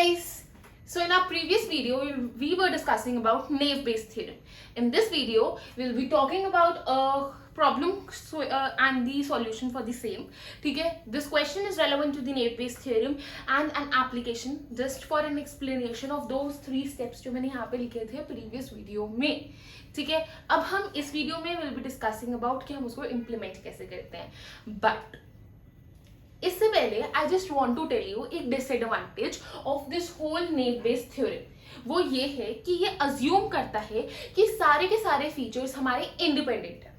guys, so in our previous video we were discussing about Naive-Bayes theorem. In this video we'll be talking about a problem and the solution for the same. ठीक है, this question is relevant to the Naive-Bayes theorem and an application just for an explanation of those 3 steps जो मैंने यहाँ पे लिखे थे previous video में. ठीक है, अब हम इस वीडियो में विल बी डिस्कसिंग अबाउट कि हम उसको इम्प्लीमेंट कैसे करते हैं. बट इससे पहले I just want to tell you एक disadvantage of this whole naive Bayes theorem. वो ये है कि ये अज्यूम करता है कि सारे के सारे फीचर्स हमारे इंडिपेंडेंट है.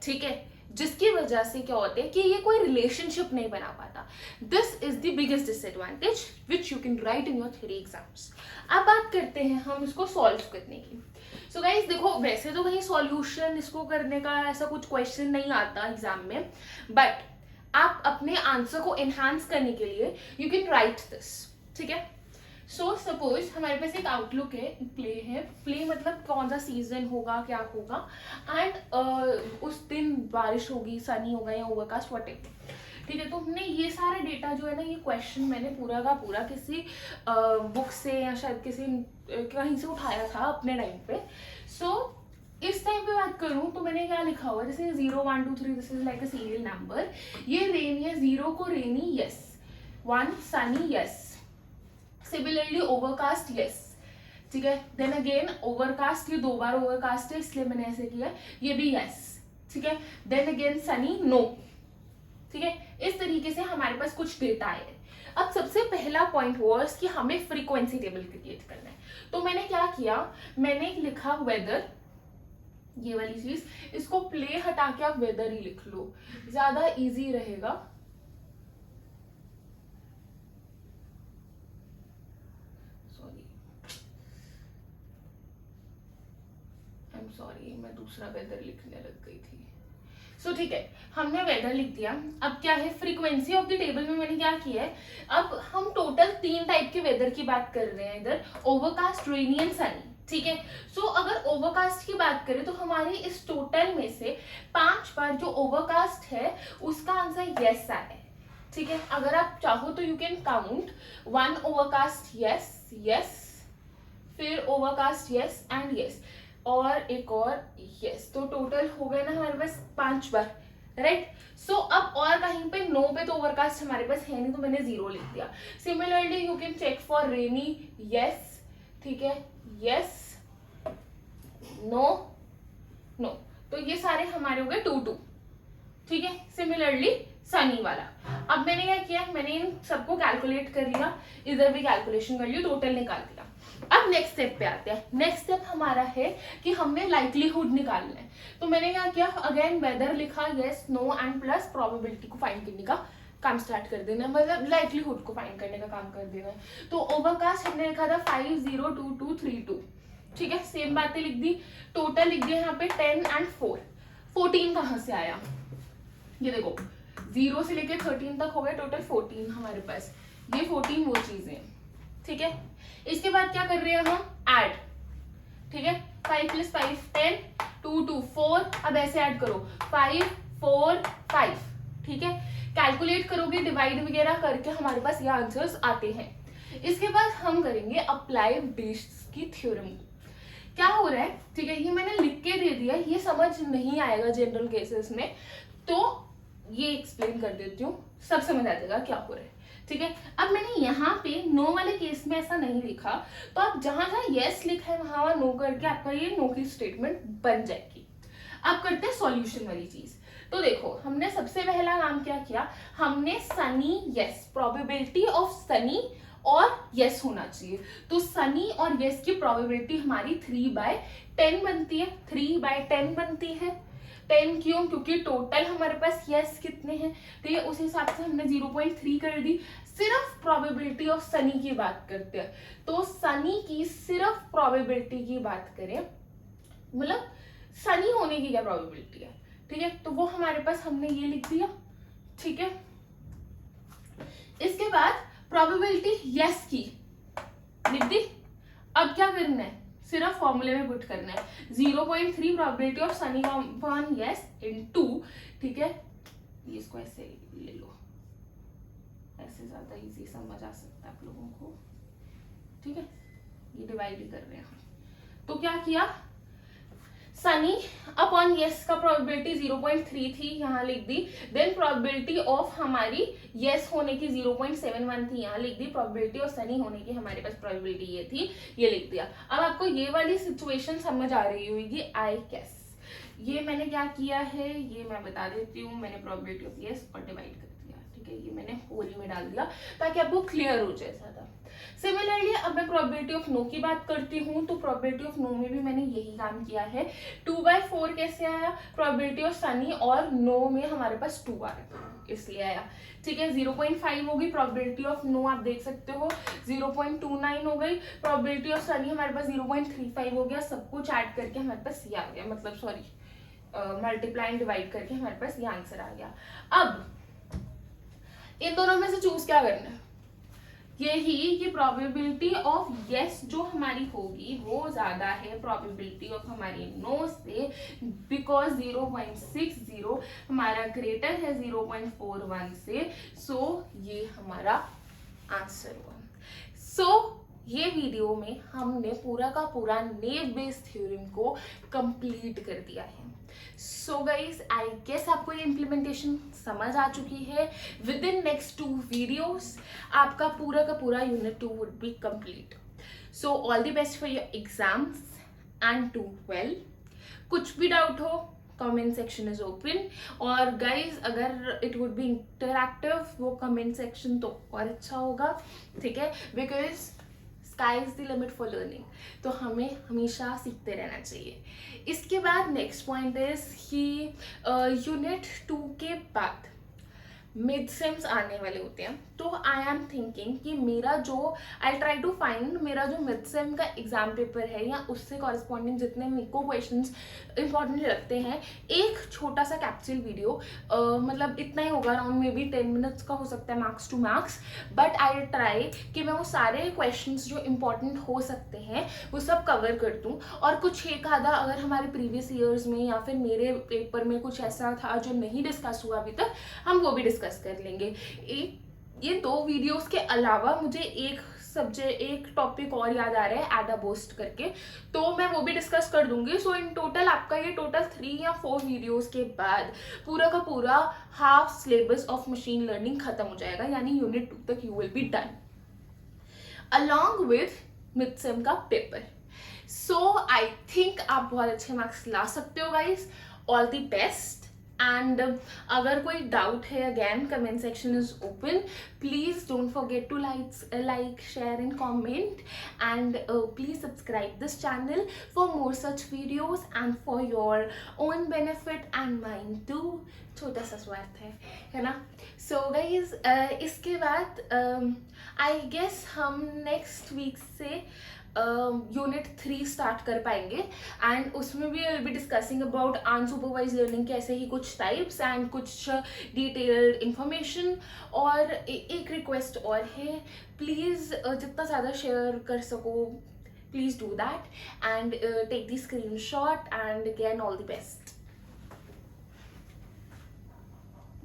ठीक है, जिसकी वजह से क्या होता है कि ये कोई रिलेशनशिप नहीं बना पाता. This is the biggest disadvantage which you can write in your theory exams. अब बात करते हैं हम इसको सॉल्व करने की. सो गाइस देखो, वैसे तो कहीं सॉल्यूशन इसको करने का ऐसा कुछ क्वेश्चन नहीं आता एग्जाम में, बट आप अपने आंसर को एनहांस करने के लिए यू कैन राइट दिस. ठीक है, सो सपोज हमारे पास एक आउटलुक है, प्ले है. प्ले मतलब कौन सा सीजन होगा, क्या होगा, एंड उस दिन बारिश होगी, सनी होगा या ओवरकास्ट व्हाटएवर. ठीक है, तो हमने ये सारा डेटा जो है ना, ये क्वेश्चन मैंने पूरा का पूरा किसी बुक से या शायद किसी कहीं से उठाया था अपने टाइम पे. सो इस टाइम पे बात करूं तो मैंने क्या लिखा हुआ है, जैसे 0 1 2 3 this is like a serial number. ये रेनी है, 0 को rainy, yes. 1 sunny, yes. Similarly overcast, yes. ठीक है, देन अगेन ओवरकास्ट, ये 2 बार ओवरकास्ट है इसलिए मैंने ऐसे किया, ये भी यस. ठीक है, देन अगेन सनी, नो. ठीक है, इस तरीके से हमारे पास कुछ डेटा है. अब सबसे पहला पॉइंट वाज कि हमें फ्रीक्वेंसी टेबल क्रिएट करना है. तो मैंने क्या किया, मैंने लिखा वेदर, ये वाली चीज. इसको प्ले हटा के आप वेदर ही लिख लो, ज्यादा इजी रहेगा. सॉरी मैं दूसरा वेदर लिखने लग गई थी. सो ठीक है, हमने वेदर लिख दिया. अब क्या है, फ्रीक्वेंसी ऑफ द टेबल में मैंने क्या किया है, अब हम टोटल 3 टाइप के वेदर की बात कर रहे हैं इधर, ओवरकास्ट, रेनी एंड सनी. ठीक है, सो अगर ओवरकास्ट की बात करें तो हमारे इस टोटल में से 5 बार जो ओवरकास्ट है उसका आंसर यस आया है. ठीक है, अगर आप चाहो तो you can count 1 overcast, yes yes, फिर ओवरकास्ट, यस एंड यस, और एक और यस. तो टोटल हो गए ना हमारे पास 5 बार, राइट. सो अब और कहीं पे नो पे तो ओवरकास्ट हमारे पास है नहीं तो मैंने 0 लिख दिया. Similarly you can check for rainy, yes. ठीक है, यस, नो, नो. तो ये सारे हमारे हो गए 2 2. ठीक है, सिमिलरली सनी वाला. अब मैंने क्या किया, मैंने इन सबको कैलकुलेट कर लिया, इधर भी कैलकुलेशन कर लिया, टोटल निकाल दिया. अब नेक्स्ट स्टेप पे आते हैं. नेक्स्ट स्टेप हमारा है कि हमने लाइक्लीहुड निकालना है. तो मैंने क्या किया, अगेन वेदर लिखा, yes no and plus probability को फाइंड करने का काम स्टार्ट कर देना, मतलब लाइक्लीहुड को फाइंड करने का काम कर देना. तो ओवरकास्ट हमने लिखा था 5 0 2 2 3 2. ठीक है, सेम बातें लिख दी. टोटल लिख दिया यहाँ पे 10 एंड 4. 14 कहाँ से आया, ये देखो 0 से लेके 13 तक हो गए, टोटल 14 हमारे पास. ये 14 वो चीजें. ठीक है, इसके बाद क्या कर रहे हैं हम, ऐड. ठीक है, 5 + 5 10, 2 2 4. अब ऐसे ऐड करो, 5 4 5. ठीक है, कैलकुलेट करोगे, डिवाइड वगैरह करके हमारे पास ये आंसर्स आते हैं. इसके बाद हम करेंगे अप्लाई बेस की थ्योरम. क्या हो रहा है, ठीक है, ये मैंने लिख के दे दिया, ये समझ नहीं आएगा जनरल केसेस में, तो ये एक्सप्लेन कर देती हूँ, सब समझ आ जाएगा क्या हो रहा है. ठीक है, अब मैंने यहाँ पे नो वाले केस में ऐसा नहीं लिखा, तो आप जहां जहां यस लिखा है वहां नो करके आपका ये नो की स्टेटमेंट बन जाएगी. अब करते हैं सॉल्यूशन वाली चीज. तो देखो, हमने सबसे पहला काम क्या किया, हमने Sunny, yes, probability of Sunny और यस होना चाहिए. तो सनी और यस की प्रोबेबिलिटी हमारी 3/10 बनती है. 3/10 बनती है. 10 क्यों, क्योंकि टोटल हमारे पास यस कितने हैं, ठीक है, उस हिसाब से हमने 0.3 कर दी. सिर्फ प्रोबेबिलिटी ऑफ सनी की बात करते हैं, तो सनी की सिर्फ प्रोबेबिलिटी की बात करें, मतलब सनी होने की क्या प्रोबेबिलिटी है. ठीक है, तो वो हमारे पास हमने ये लिख दिया. ठीक है, इसके बाद प्रोबेबिलिटी यस की लिख दी. अब क्या करना है, सिर्फ फॉर्मूले में पुट करना है, 0.3 probability of Sunny upon yes into. ठीक है, ये इसको ऐसे ले लो, ऐसे ज्यादा इजी समझ आ सकता है आप लोगों को. ठीक है, ये डिवाइड ही कर रहे हैं हम। तो क्या किया, सनी अपॉन यस का प्रोबेबिलिटी 0.3 थी, यहाँ लिख दी। देन प्रोबेबिलिटी ऑफ हमारी यस होने की 0.71 थी, यहाँ लिख दी। प्रोबेबिलिटी ऑफ सनी होने की हमारे पास प्रोबेबिलिटी ये थी, ये लिख दिया। अब आपको ये वाली सिचुएशन समझ आ रही होगी, आई गेस। ये मैंने क्या किया है ये मैं बता देती हूँ। मैंने प्रोबेबिलिटी ऑफ यस और डिवाइड कर दिया, ठीक है, ये मैंने होल में डाल दिया ताकि आपको क्लियर हो जाए ज्यादा। सिमिलरली अब मैं प्रोबेबिलिटी ऑफ नो की बात करती हूँ, तो प्रोबेबिलिटी ऑफ नो में भी मैंने यही काम किया है। 2/4 कैसे आया, प्रोबेबिलिटी ऑफ सनी और नो में हमारे पास 2 आ रहा था, इसलिए आया, ठीक है। 0.5 होगी प्रोबेबिलिटी ऑफ नो, आप देख सकते हो 0.29 हो गई। प्रोबेबिलिटी ऑफ सनी हमारे पास 0.35 हो गया। सब कुछ ऐड करके हमारे पास ये आ गया, मतलब सॉरी मल्टीप्लाई एंड डिवाइड करके हमारे पास ये आंसर आ गया। अब इन दोनों में से चूज क्या करना है, यही कि प्रोबेबिलिटी ऑफ यस जो हमारी होगी वो ज्यादा है प्रोबेबिलिटी ऑफ हमारी नो से, बिकॉज 0.60 हमारा ग्रेटर है 0.41 से। सो ये हमारा आंसर हुआ। सो ये वीडियो में हमने पूरा का पूरा नेव बेस्ड थ्योरम को कंप्लीट कर दिया है। सो गाइज आई गेस आपको ये इम्प्लीमेंटेशन समझ आ चुकी है। विद इन नेक्स्ट 2 वीडियोस आपका पूरा का पूरा unit 2 would be complete. So all the best for your exams and do well. कुछ भी डाउट हो कमेंट सेक्शन इज ओपन, और गाइज अगर इट वुड बी इंटरैक्टिव वो कमेंट सेक्शन तो और अच्छा होगा, ठीक है, because sky is the limit for learning. तो हमें हमेशा सीखते रहना चाहिए। इसके बाद नेक्स्ट पॉइंट इज कि यूनिट 2 के बाद मिड सेम्स आने वाले होते हैं, तो आई एम थिंकिंग कि मेरा जो आई ट्राई टू फाइंड मेरा जो मिड सेम का एग्जाम पेपर है या उससे कॉरेस्पॉन्डिंग जितने मेरे को क्वेश्चंस इंपॉर्टेंट लगते हैं, एक छोटा सा कैप्सूल वीडियो मतलब इतना ही होगा, अराउंड मे बी 10 मिनट्स का हो सकता है max to max, but I try कि मैं वो सारे क्वेश्चंस जो इंपॉर्टेंट हो सकते हैं वो सब कवर कर दूँ, और कुछ एक आधा अगर हमारे प्रीवियस ईयर्स में या फिर मेरे पेपर में कुछ ऐसा था जो नहीं डिस्कस हुआ अभी तक, हम वो भी डिस्कस कर लेंगे। ये 2 वीडियोस के अलावा मुझे एक टॉपिक और याद आ रहा है, एडा बोस्ट करके, तो मैं वो भी डिस्कस कर दूंगी। सो इन टोटल आपका ये टोटल 3 या 4 वीडियोस के बाद पूरा का पूरा half syllabus of machine learning खत्म हो जाएगा, यानी यूनिट 2 तक you will be done along with mid sem का पेपर। सो आई थिंक आप बहुत अच्छे मार्क्स ला सकते हो guys, all the best. And अगर कोई डाउट है, again comment section is open, please don't forget to like share and comment, and please subscribe this channel for more such videos and for your own benefit and mine too. छोटा सा स्वार्थ है ना। So guys इसके बाद I guess हम next week से unit 3 start कर पाएंगे, एंड उसमें भी will be discussing about unsupervise learning के ऐसे ही कुछ टाइप्स एंड कुछ डिटेल्ड इंफॉर्मेशन। और एक रिक्वेस्ट और है, प्लीज़ जितना ज़्यादा शेयर कर सको please do that, and take the screenshot, and again all the best.